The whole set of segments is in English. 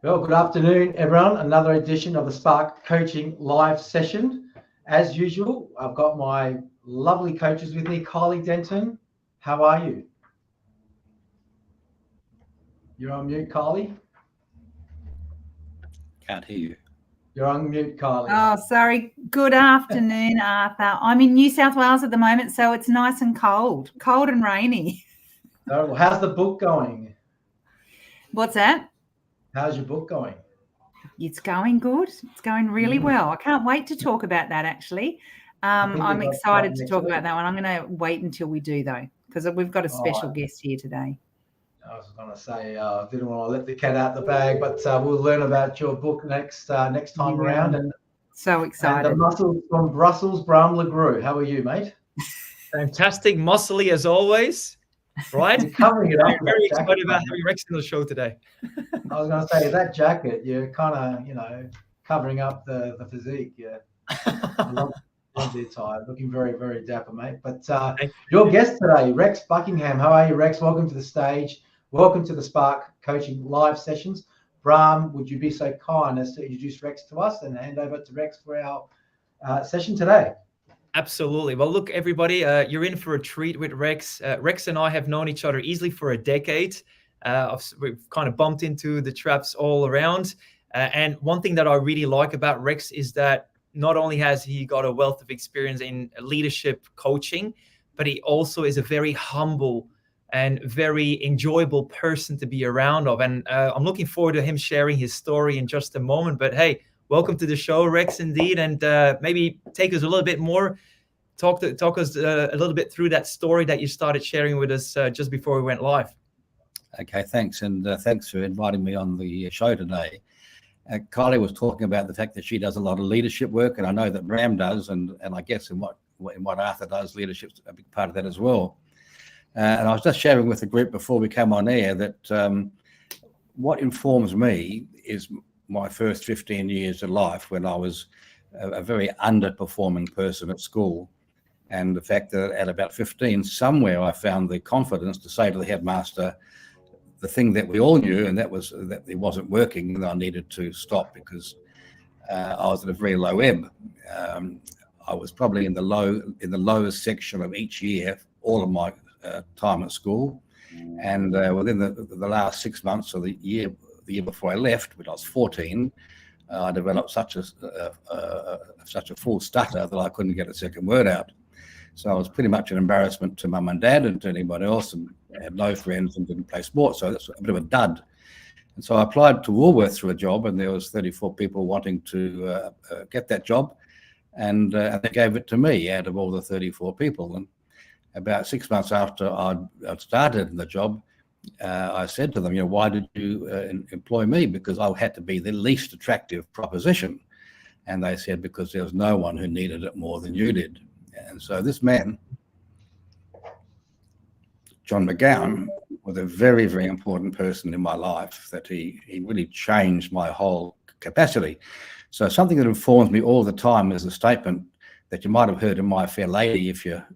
Well, good afternoon, everyone. Another edition of the Spark Coaching Live session. As usual, I've got my lovely coaches with me. Kylie Denton, how are you? You're on mute, Kylie. Can't hear you. You're on mute, Kylie. Oh, sorry. Good afternoon, Arthur. I'm in New South Wales at the moment, so it's nice and cold and rainy. So, how's the book going? What's that? How's your book going? It's going good. It's going really well. I can't wait to talk about that, actually. I'm excited to talk about that one. I'm going to wait until we do, though, because we've got a special guest here today. I was going to say, I didn't want to let the cat out the bag, but we'll learn about your book next time around. And so excited. And the muscles from Brussels, Bram LeGroux. How are you, mate? Fantastic, muscly as always. Right? You're covering it up. I'm very excited about having Rex on the show today. I was going to say, that jacket, you're kind of, covering up the physique. Yeah. I love the attire. Looking very, very dapper, mate. But your guest today, Rex Buckingham. How are you, Rex? Welcome to the stage. Welcome to the Spark Coaching Live sessions. Bram, would you be so kind as to introduce Rex to us and hand over to Rex for our session today? Absolutely. Well, look, everybody, you're in for a treat with Rex. Rex and I have known each other easily for a decade. We've kind of bumped into the traps all around. And one thing that I really like about Rex is that not only has he got a wealth of experience in leadership coaching, but he also is a very humble and very enjoyable person to be around of. And I'm looking forward to him sharing his story in just a moment. But hey, welcome to the show, Rex, indeed. And maybe take us a little bit more, talk us a little bit through that story that you started sharing with us just before we went live. Okay, thanks. And thanks for inviting me on the show today. Kylie was talking about the fact that she does a lot of leadership work, and I know that Bram does, and I guess in what Arthur does, leadership's a big part of that as well. And I was just sharing with the group before we came on air that what informs me is my first 15 years of life when I was a very underperforming person at school. And the fact that at about 15, somewhere I found the confidence to say to the headmaster, the thing that we all knew, and that was that it wasn't working, and I needed to stop because I was at a very low ebb. I was probably in the lowest section of each year, all of my time at school. And within the last 6 months of the year before I left, when I was 14, I developed such a full stutter that I couldn't get a second word out. So I was pretty much an embarrassment to mum and dad and to anybody else, and had no friends and didn't play sports. So that's a bit of a dud. And so I applied to Woolworths for a job, and there was 34 people wanting to get that job, and they gave it to me out of all the 34 people. And about 6 months after I'd started in the job, I said to them, why did you employ me? Because I had to be the least attractive proposition. And they said, because there was no one who needed it more than you did. And so this man, John McGowan, was a very, very important person in my life, that he really changed my whole capacity. So something that informs me all the time is a statement that you might have heard in My Fair Lady, if you're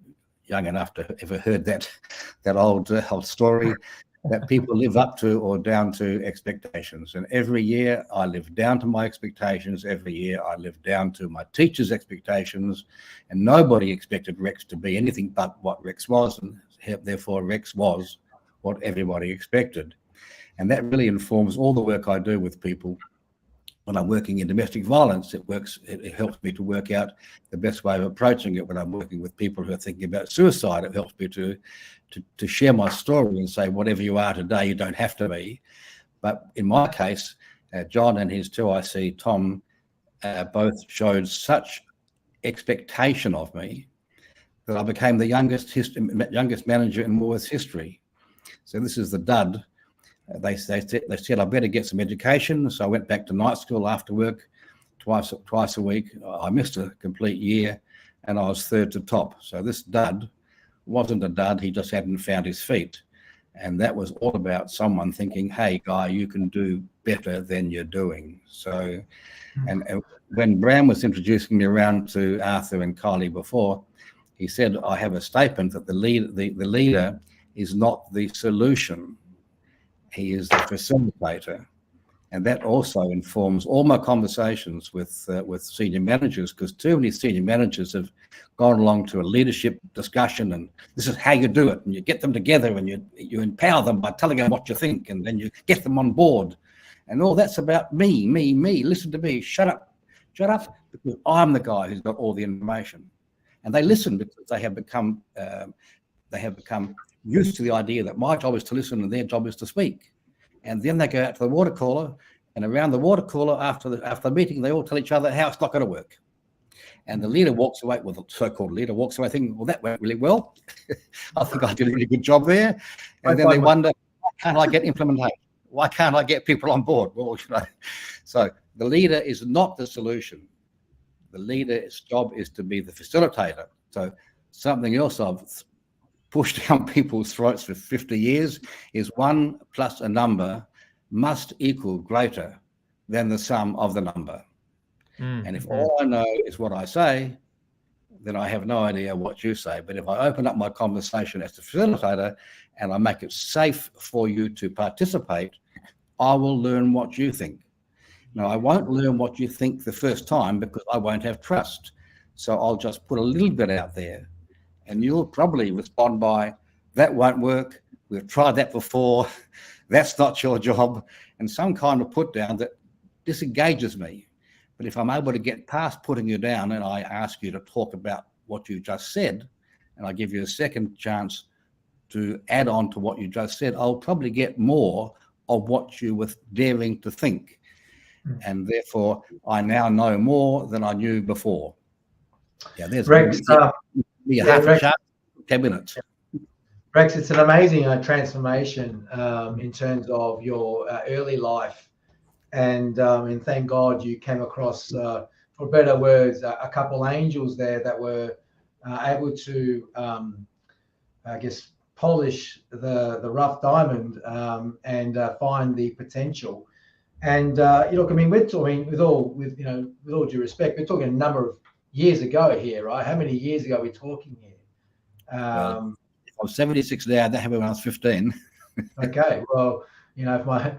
young enough to ever heard that old story, that people live up to or down to expectations. And every year I live down to my expectations. Every year I live down to my teacher's expectations. And nobody expected Rex to be anything but what Rex was. And therefore Rex was what everybody expected. And that really informs all the work I do with people. When I'm working in domestic violence, it helps me to work out the best way of approaching it. When I'm working with people who are thinking about suicide, it helps me to share my story and say, whatever you are today, you don't have to be. But in my case, John and his 2IC, Tom, both showed such expectation of me that I became the youngest manager in Woolworths history. So this is the dud. They said I better get some education. So I went back to night school after work twice a week. I missed a complete year, and I was third to top. So this dud wasn't a dud. He just hadn't found his feet. And that was all about someone thinking, hey, guy, you can do better than you're doing. So, and when Bram was introducing me around to Arthur and Kylie before, he said, I have a statement that the leader is not the solution. He is the facilitator. And that also informs all my conversations with senior managers, because too many senior managers have gone along to a leadership discussion, and this is how you do it, and you get them together and you empower them by telling them what you think, and then you get them on board. And all that's about me, listen to me, shut up, because I'm the guy who's got all the information. And they listen because they have become used to the idea that my job is to listen and their job is to speak. And then they go out to the water cooler, and around the water cooler after the meeting, they all tell each other how it's not going to work. And the leader walks away, well, the so-called leader walks away thinking, well, that went really well. I think I did a really good job there. And then they wonder, why can't I get implementation? Why can't I get people on board? Well, so the leader is not the solution. The leader's job is to be the facilitator. So something else I've pushed down people's throats for 50 years is 1 plus a number must equal greater than the sum of the number. And if all I know is what I say, then I have no idea what you say. But if I open up my conversation as the facilitator and I make it safe for you to participate, I will learn what you think. Now, I won't learn what you think the first time because I won't have trust. So I'll just put a little bit out there, and you'll probably respond by, that won't work, we've tried that before, that's not your job, and some kind of put down that disengages me. But if I'm able to get past putting you down and I ask you to talk about what you just said, and I give you a second chance to add on to what you just said, I'll probably get more of what you were daring to think. And therefore, I now know more than I knew before. Yeah, there's Rex, half a chance, 10 minutes. Rex, it's an amazing transformation in terms of your early life. And thank God you came across, for better words, a couple angels there that were able to, I guess, polish the rough diamond and find the potential. And look, I mean, with all due respect, we're talking a number of years ago here, right? How many years ago are we talking here? I'm 76 now. That happened when I was 15. Okay, well, my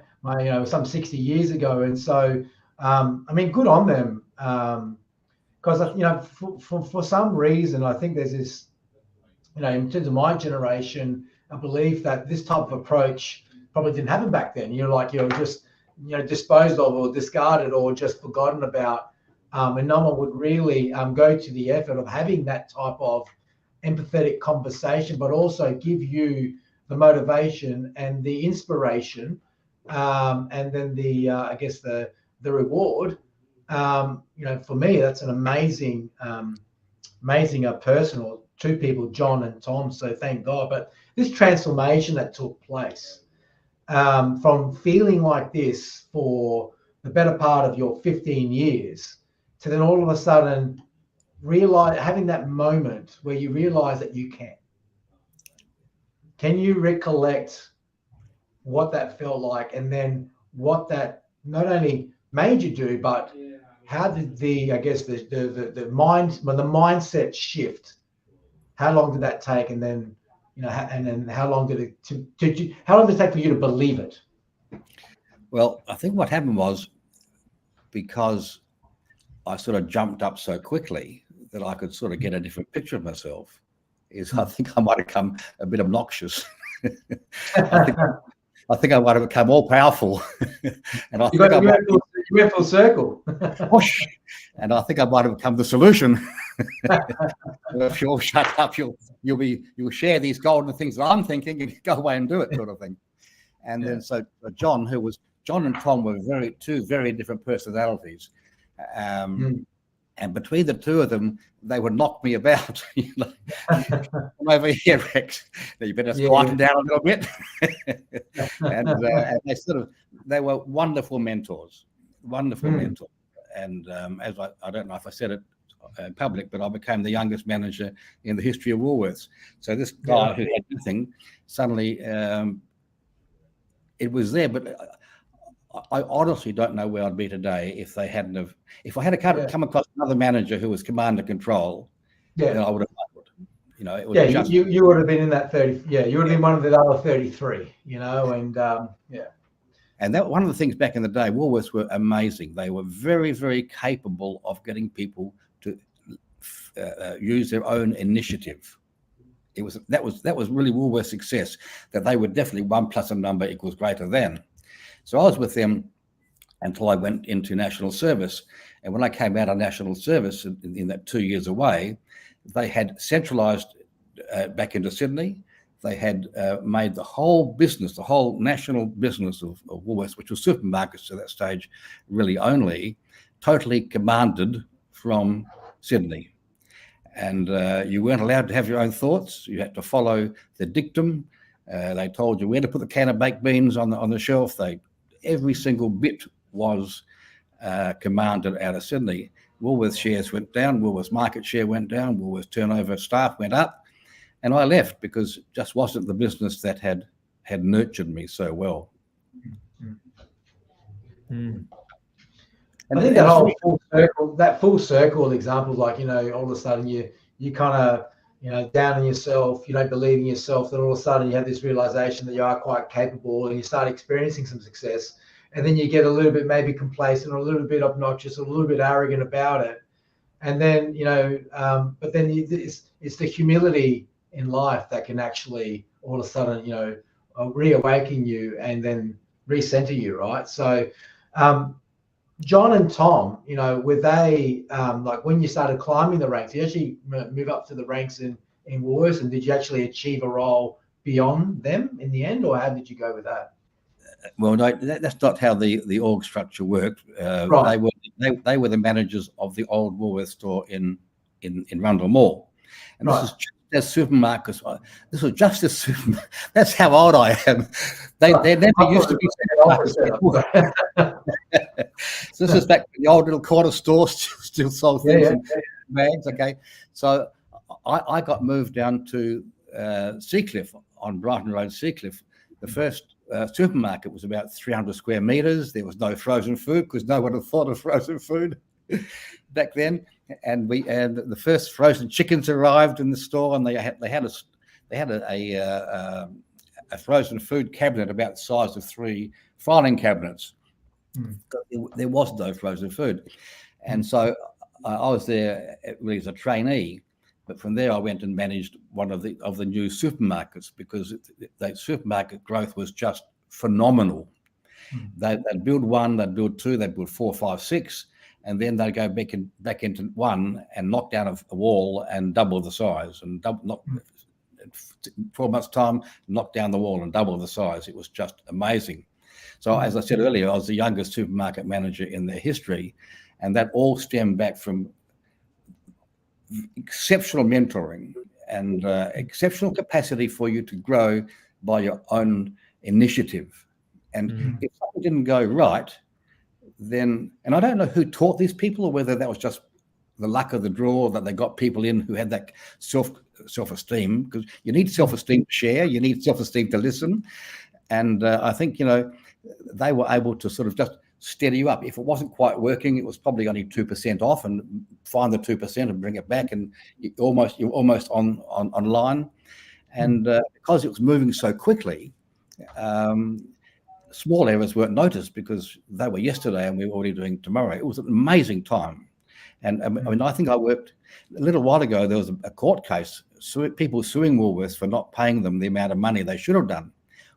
some 60 years ago, and so I mean, good on them, because for some reason I think there's this, in terms of my generation, a belief that this type of approach probably didn't happen back then. Just disposed of or discarded or just forgotten about, and no one would really go to the effort of having that type of empathetic conversation, but also give you the motivation and the inspiration, and then the reward. For me, that's an amazing person, or two people, John and Tom. So thank God. But this transformation that took place, from feeling like this for the better part of your 15 years, to then all of a sudden having that moment where you realize that you can. Can you recollect what that felt like, and then what that not only made you do, but how did the mindset shift? How long did that take, and then how long did it take for you to believe it? Well, I think what happened was, because I sort of jumped up so quickly that I could sort of get a different picture of myself, I think I might have become a bit obnoxious. I think I might have become all powerful. And you went full circle. And I think I might have become the solution. If you'll shut up, you'll share these golden things that I'm thinking, and go away and do it, sort of thing. And then so John and Tom were two very different personalities. And between the two of them, they would knock me about. Come over here, Rex. You better quieten down a little bit. and they were wonderful mentors. And as I don't know if I said it in public, but I became the youngest manager in the history of Woolworths. So this guy who had nothing, suddenly it was there. But I honestly don't know where I'd be today if I had come across another manager who was command and control. Then I would have followed. You would have been in that 30. Yeah, you would have been one of the other 33. And that one of the things back in the day, Woolworths were amazing. They were very, very capable of getting people to use their own initiative. That was really Woolworths' success, that they were definitely 1 plus a number equals greater than. So I was with them until I went into national service. And when I came out of national service in that 2 years away, they had centralised back into Sydney. They had made the whole business, the whole national business of Woolworths, which was supermarkets to that stage, really only, totally commanded from Sydney. And you weren't allowed to have your own thoughts. You had to follow the dictum. They told you where to put the can of baked beans on the shelf. Every single bit was commanded out of Sydney. Woolworths shares went down. Woolworths market share went down. Woolworths turnover staff went up. And I left because it just wasn't the business that had nurtured me so well. Mm. And I think that whole full circle example, like, all of a sudden you kind of, down on yourself, you don't believe in yourself, then all of a sudden you have this realization that you are quite capable and you start experiencing some success. And then you get a little bit maybe complacent or a little bit obnoxious or a little bit arrogant about it. And then, but then it's the humility in life that can actually all of a sudden, reawaken you and then recenter you, right? So, John and Tom, were they like when you started climbing the ranks, did you actually move up to the ranks in Woolworths, and did you actually achieve a role beyond them in the end, or how did you go with that? Well, no, that's not how the org structure worked. Right. They were the managers of the old Woolworths store in Rundle Mall, and right. This is as supermarkets. This was just as supermarket. That's how old I am. They never used to be supermarkets. So this is back when the old little corner store still sold things in bags. Okay, so I got moved down to Seacliff on Brighton Road, Seacliff. The first supermarket was about 300 square meters. There was no frozen food because no one had thought of frozen food back then. And the first frozen chickens arrived in the store, and they had a frozen food cabinet about the size of 3 filing cabinets. There was no frozen food, and so I was there really as a trainee. But from there, I went and managed one of the new supermarkets because the supermarket growth was just phenomenal. They'd build one, they'd build two, they'd build 4, 5, 6. And then they go back into one and knock down a wall and double the size, and 12 months' time, knock down the wall and double the size. It was just amazing. So as I said earlier, I was the youngest supermarket manager in their history, and that all stemmed back from exceptional mentoring and exceptional capacity for you to grow by your own initiative. And if something didn't go right, then, and I don't know who taught these people or whether that was just the luck of the draw that they got people in who had that self-esteem, because you need self-esteem to share, you need self-esteem to listen. And I think, they were able to sort of just steady you up. If it wasn't quite working, it was probably only 2% off, and find the 2% and bring it back, and you're almost on line. And because it was moving so quickly, small errors weren't noticed because they were yesterday and we were already doing tomorrow. It was an amazing time. And I mean, I think I worked a little while ago, there was a court case, people suing Woolworths for not paying them the amount of money they should have done.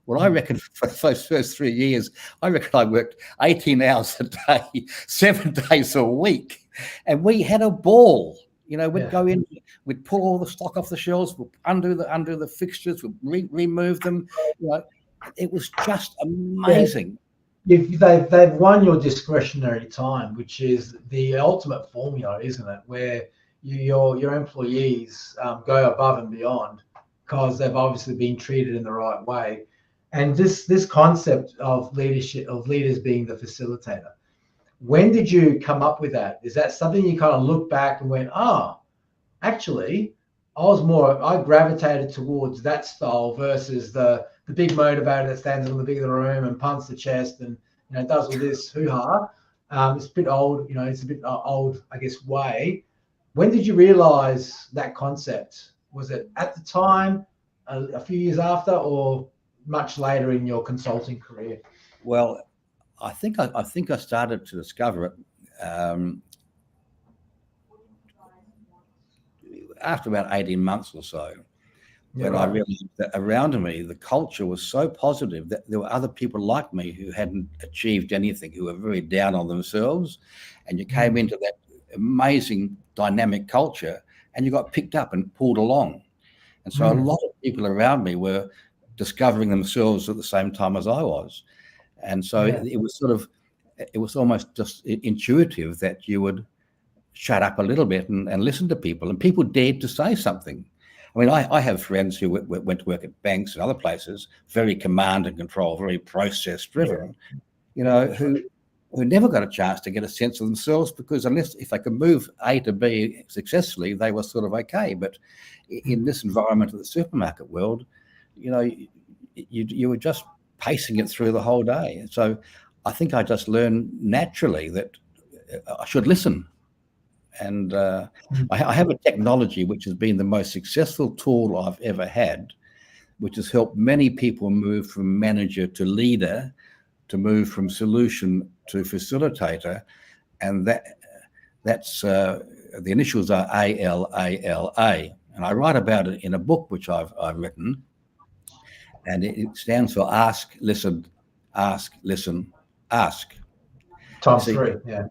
Well, I reckon for those first 3 years, I worked 18 hours a day, 7 days a week. And we had a ball. We'd go in, we'd pull all the stock off the shelves, we'd undo the fixtures, we'd remove them. It was just amazing. They've won your discretionary time, which is the ultimate formula, isn't it? Where your employees go above and beyond because they've obviously been treated in the right way. And this concept of leadership, of leaders being the facilitator, when did you come up with that? Is that something you kind of look back and went, actually, I gravitated towards that style versus the big motivator that stands in the big of the room and pumps the chest and does all this hoo-ha. It's a bit old, it's a bit old, I guess, way. When did you realize that concept? Was it at the time, a few years after, or much later in your consulting career? Well, I think I started to discover it after about 18 months or so, when I realized that around me, the culture was so positive that there were other people like me who hadn't achieved anything, who were very down on themselves. And you came into that amazing dynamic culture and you got picked up and pulled along. And so a lot of people around me were discovering themselves at the same time as I was. And so it was almost just intuitive that you would shut up a little bit and listen to people, and people dared to say something. I mean, I have friends who went to work at banks and other places, very command and control, very process driven, who never got a chance to get a sense of themselves, because if they could move A to B successfully, they were sort of okay. But in this environment of the supermarket world, you were just pacing it through the whole day. And so I think I just learned naturally that I should listen. And I have a technology which has been the most successful tool I've ever had, which has helped many people move from manager to leader, to move from solution to facilitator. And that's the initials are ALALA. And I write about it in a book which I've written. And it stands for ask, listen, ask, Times 3, yeah.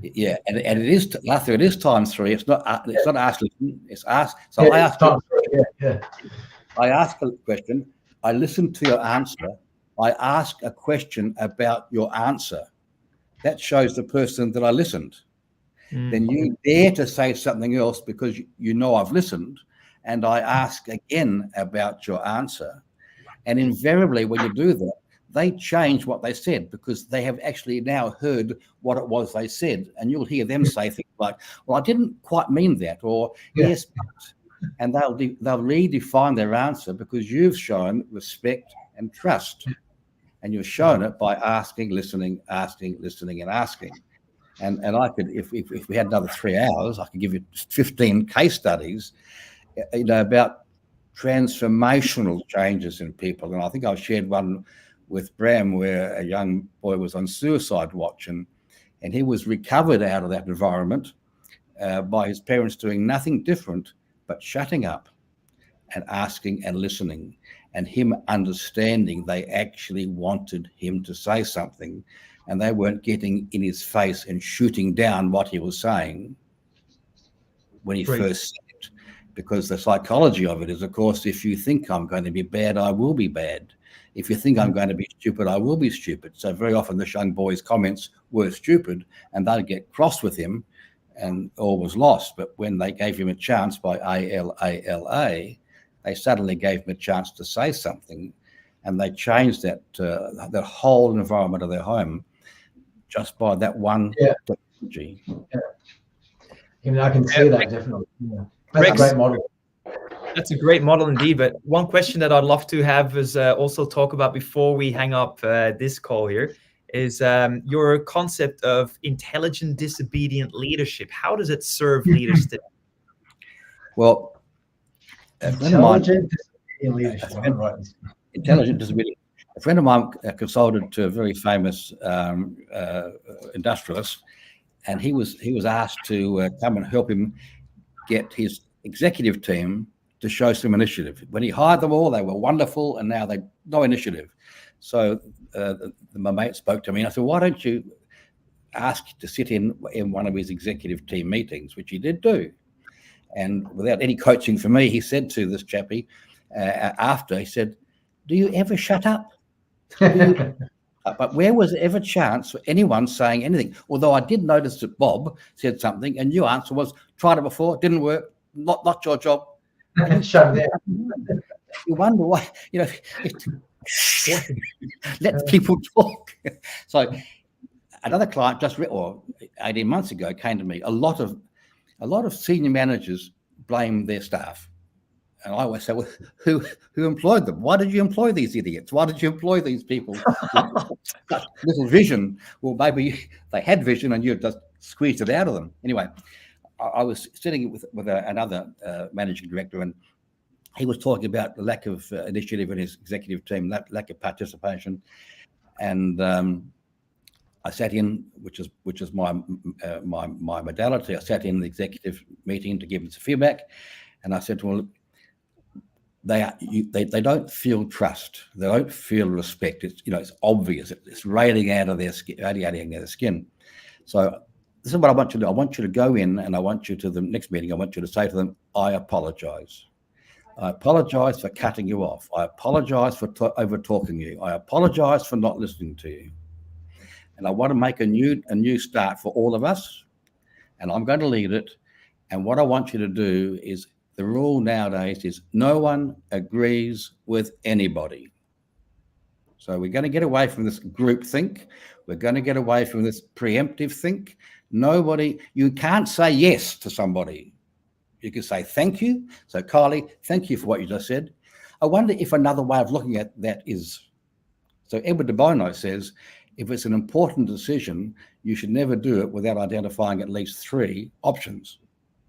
Yeah, and it is, Arthur, it is times 3. It's not ask, listen, it's ask. So I ask times 3, yeah. I ask a question, I listen to your answer, I ask a question about your answer. That shows the person that I listened. Then you dare to say something else because I've listened, and I ask again about your answer. And invariably when you do that, they change what they said, because they have actually now heard what it was they said. And you'll hear them say things like, well, I didn't quite mean that, or yes, but. And they'll redefine their answer, because you've shown respect and trust. And you've shown it by asking, listening, and asking. And I could, if we had another 3 hours, I could give you 15 case studies, about transformational changes in people. And I think I've shared one with Bram, where a young boy was on suicide watch, and he was recovered out of that environment by his parents doing nothing different but shutting up and asking and listening, and him understanding they actually wanted him to say something, and they weren't getting in his face and shooting down what he was saying when he first said it. Because the psychology of it is, of course, if you think I'm going to be bad, I will be bad. If you think I'm going to be stupid, I will be stupid. So very often this young boy's comments were stupid, and they'd get cross with him and all was lost. But when they gave him a chance by ALALA, they suddenly gave him a chance to say something, and they changed that the whole environment of their home just by that one technology. I can see that, definitely. Yeah. That's Rex, a great model. That's a great model indeed. But one question that I'd love to have is also talk about before we hang up this call here is your concept of intelligent, disobedient leadership. How does it serve leaders today? Well, intelligent, disobedient leadership. Intelligent, disobedient. A friend of mine consulted to a very famous industrialist, and he was asked to come and help him get his executive team to show some initiative. When he hired them all, they were wonderful, and now they no initiative. So my mate spoke to me, and I said, why don't you ask to sit in one of his executive team meetings, which he did do. And without any coaching for me, he said to this chappie after, he said, do you ever shut up? But where was there ever chance for anyone saying anything? Although I did notice that Bob said something, and your answer was, tried it before, didn't work, not your job. Shut it down. You wonder why, let people talk. So another client just 18 months ago came to me. A lot of senior managers blame their staff. And I always say, well, who employed them? Why did you employ these idiots? Why did you employ these people with little vision? Well, maybe they had vision and you just squeezed it out of them. Anyway, I was sitting with another managing director, and he was talking about the lack of initiative in his executive team, lack of participation. And I sat in, which is my modality. I sat in the executive meeting to give them some feedback, and I said to them, they don't feel trust. They don't feel respect. It's it's obvious. It's radiating their skin. So this is what I want you to do. I want you to go in, and I want you to the next meeting. I want you to say to them, "I apologize. I apologize for cutting you off. I apologize for over talking you. I apologize for not listening to you. And I want to make a new start for all of us. And I'm going to lead it. And what I want you to do is, the rule nowadays is no one agrees with anybody. So we're going to get away from this group think. We're going to get away from this preemptive think. You can't say yes to somebody. You can say thank you. So Kylie, thank you for what you just said. I wonder if another way of looking at that is, so Edward de Bono says, if it's an important decision, you should never do it without identifying at least 3 options.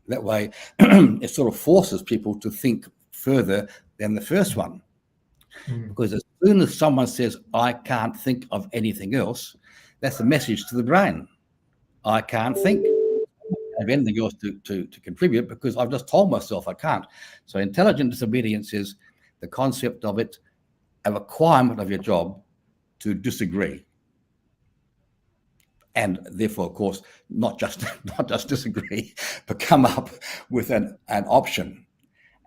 That way, it sort of forces people to think further than the first one. Because as soon as someone says, I can't think of anything else, that's a message to the brain. I can't think of anything else to contribute because I've just told myself I can't. So intelligent disobedience is the concept of it, a requirement of your job to disagree. And therefore, of course, not just disagree, but come up with an option.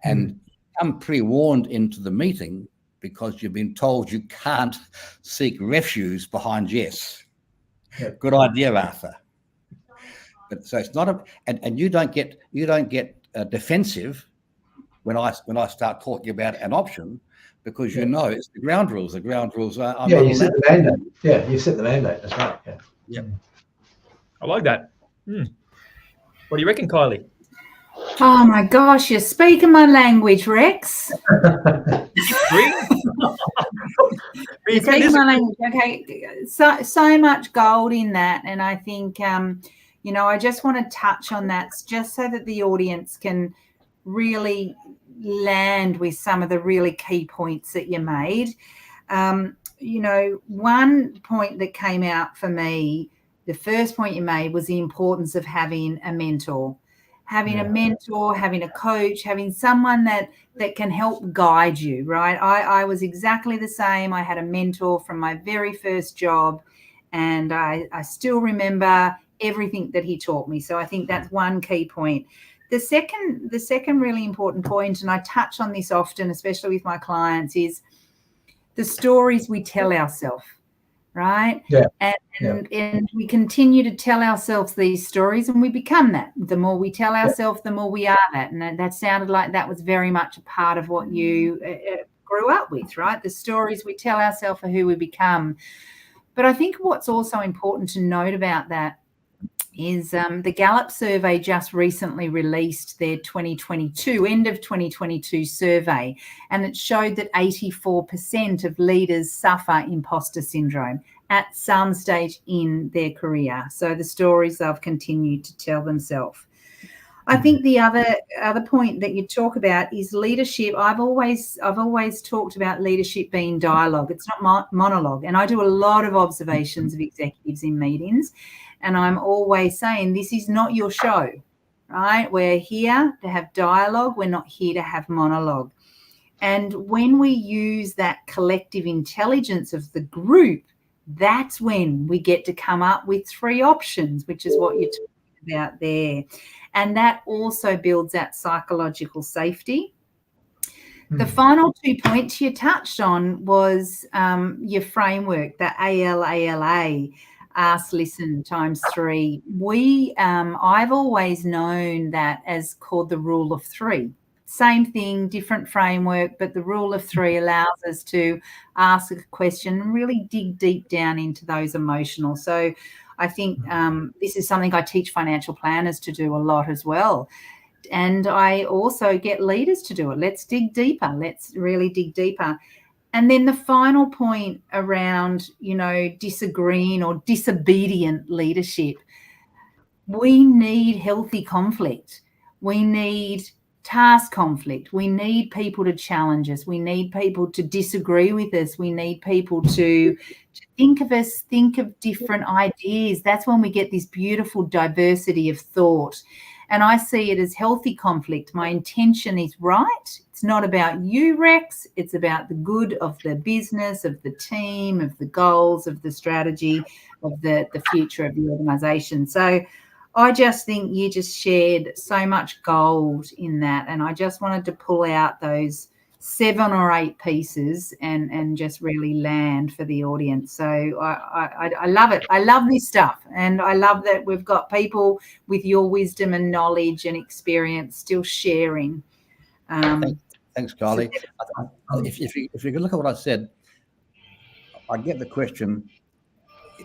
And come pre-warned into the meeting because you've been told you can't seek refuge behind yes. Yeah. Good idea, Arthur. But so it's not and you don't get defensive when I start talking about an option, because you know it's the ground rules. The ground rules are you set the mandate. Yeah, you set the mandate. That's right. Yeah. Yep. I like that. What do you reckon, Kylie? Oh my gosh, you're speaking my language, Rex. You're speaking my language. Okay, so much gold in that, and I think I just want to touch on that just so that the audience can really land with some of the really key points that you made. One point that came out for me, the first point you made, was the importance of having a mentor. Having a mentor, having a coach, having someone that can help guide you, right? I was exactly the same. I had a mentor from my very first job, and I still remember everything that he taught me. So I think that's one key point. The second really important point, and I touch on this often, especially with my clients, is the stories we tell ourselves, right? Yeah. And we continue to tell ourselves these stories, and we become that. The more we tell ourselves, the more we are that. And that sounded like that was very much a part of what you grew up with, right? The stories we tell ourselves are who we become. But I think what's also important to note about that is the Gallup survey just recently released their 2022, end of 2022 survey, and it showed that 84% of leaders suffer imposter syndrome at some stage in their career. So the stories they've continued to tell themselves. I think the other point that you talk about is leadership. I've always talked about leadership being dialogue. It's not monologue. And I do a lot of observations of executives in meetings, and I'm always saying this is not your show, right? We're here to have dialogue. We're not here to have monologue. And when we use that collective intelligence of the group, that's when we get to come up with 3 options, which is what you're talking about there. And that also builds that psychological safety. The final 2 points you touched on was your framework, the ALALA, ask, listen, times 3. I've always known that as called the rule of 3. Same thing, different framework, but the rule of 3 allows us to ask a question and really dig deep down into those emotional. So I think this is something I teach financial planners to do a lot as well. And I also get leaders to do it. Let's dig deeper. Let's really dig deeper. And then the final point around, disagreeing or disobedient leadership. We need healthy conflict. We need task conflict. We need people to challenge us. We need people to disagree with us. We need people to think of different ideas. That's when we get this beautiful diversity of thought. And I see it as healthy conflict. My intention is right. It's not about you, Rex. It's about the good of the business, of the team, of the goals, of the strategy, of the future of the organisation. So I just think you just shared so much gold in that. And I just wanted to pull out those 7 or 8 pieces and just really land for the audience. So I love it. I love this stuff. And I love that we've got people with your wisdom and knowledge and experience still sharing. Thanks, Kylie. If you can look at what I said, I get the question,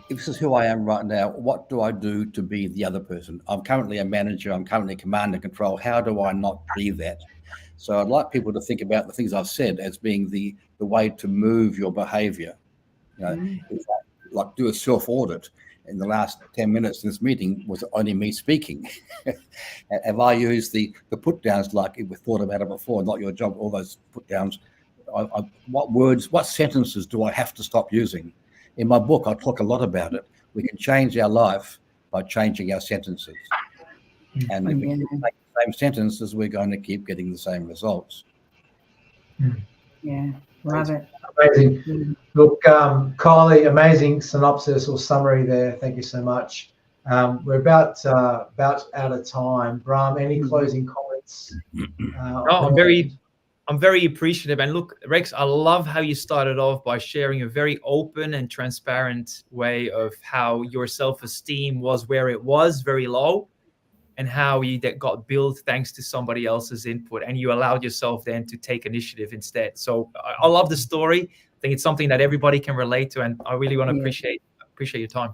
if this is who I am right now, what do I do to be the other person? I'm currently a manager. I'm currently command and control. How do I not be that? So I'd like people to think about the things I've said as being the way to move your behavior. You know, like do a self-audit. In the last 10 minutes in this meeting, was only me speaking? Have I used the put downs like we thought about it before? Not your job, all those put downs. What words, what sentences do I have to stop using? In my book, I talk a lot about it. We can change our life by changing our sentences. And if we make the same sentences, we're going to keep getting the same results. Yeah, love it. Amazing. Look, Kylie, amazing synopsis or summary there. Thank you so much. We're about out of time. Bram, any closing comments? I'm very appreciative. And look, Rex, I love how you started off by sharing a very open and transparent way of how your self-esteem was where it was, very low, and how you that got built thanks to somebody else's input, and you allowed yourself then to take initiative instead. So I love the story. I think it's something that everybody can relate to, and I really want to appreciate your time.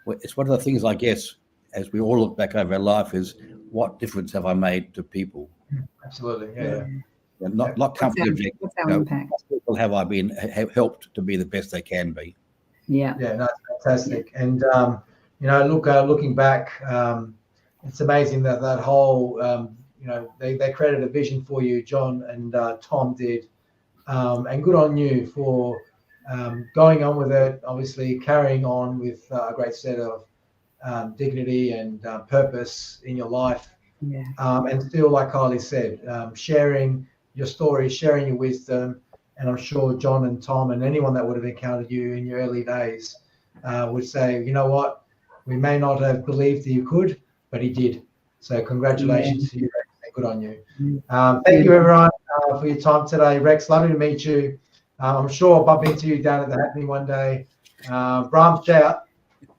Well, it's one of the things, I guess, as we all look back over our life, is what difference have I made to people? Absolutely, yeah. Not company objectives. What people have I helped to be the best they can be? Yeah, no, fantastic. And looking back, it's amazing that whole they created a vision for you, John and Tom did, and good on you for going on with it. Obviously, carrying on with a great set of dignity and purpose in your life, and still, like Kylie said, sharing your story, sharing your wisdom. And I'm sure John and Tom and anyone that would have encountered you in your early days would say, you know what, we may not have believed that you could, but he did. So congratulations to you, Rex, and good on you. Thank you, everyone, for your time today. Rex, lovely to meet you. I'm sure I'll bump into you down at the Happening one day. Bram, shout.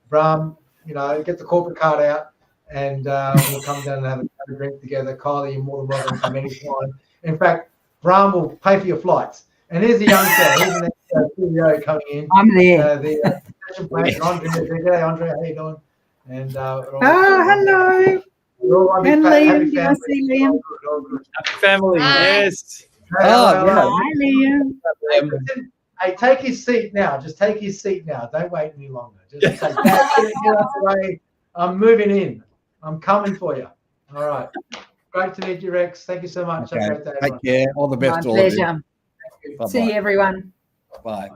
Bram, get the corporate card out, and we'll come down and have a drink together. Kylie, you're more than welcome to come anytime. In fact, Bram will pay for your flights. And here's the youngster. Here's the next CEO coming in. I'm there. Andre, how you doing? And hello. And Liam, did I see Liam? Happy family, yes. Hi, Liam. Hey, take his seat now. Just take his seat now. Don't wait any longer. Just say, Dad, get out the way. I'm moving in. I'm coming for you. All right. Great to meet you, Rex. Thank you so much. Okay. Have a great day, Take care. All the best. My pleasure. See you, everyone. Bye.